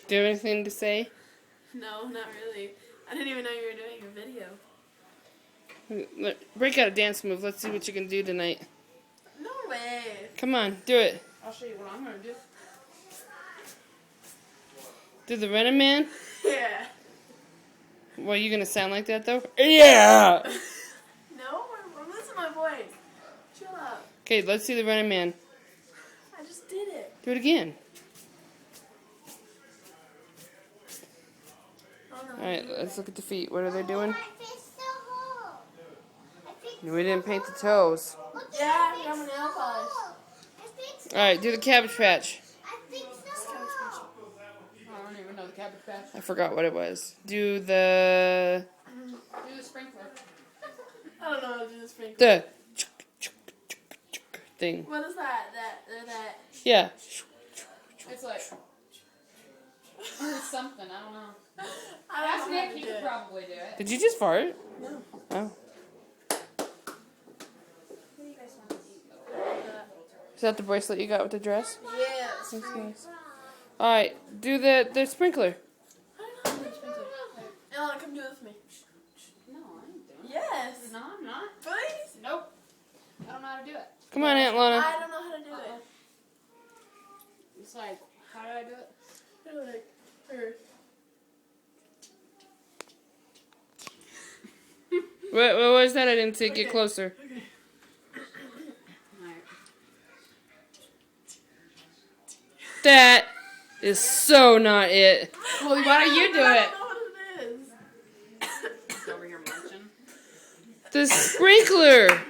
Do you have anything to say? No, not really. I didn't even know you were doing a video. Break out a dance move. Let's see what you can do tonight. No way. Come on, do it. I'll show you what I'm gonna do. Do the Running Man? Yeah. Well, you gonna sound like that though? Yeah. No, I'm losing my voice. Chill out. Okay, let's see the Running Man. I just did it. Do it again. Oh, no. All right, let's look at the feet. What are they doing? We didn't paint the toes. Yeah, I'm a nail polish. All right, do the Cabbage Patch. I don't even know the Cabbage Patch. I forgot what it was. Do the Do the sprinkler. I don't know how to do the sprinkler. the thing. What is that? That. Yeah. It's like. Or something. I don't know. Ask Nick, he could probably do it. Did you just fart? No. Oh. What do you guys want to eat? Is that the bracelet you got with the dress? Yes. That's nice. All right, do the sprinkler. I don't know how to do the sprinkler. Ellen, come do it with me. No, I ain't doing it. Yes. No, I'm not. Please. Nope. I don't know how to do it. Come on, Aunt Lana. I don't know how to do it. It's like, how do I do it? You're like her. What was that? I didn't see. Get closer. Okay. Alright. That is so not it. Well, why don't you do I it? don't know what it is. Over here munching. The sprinkler.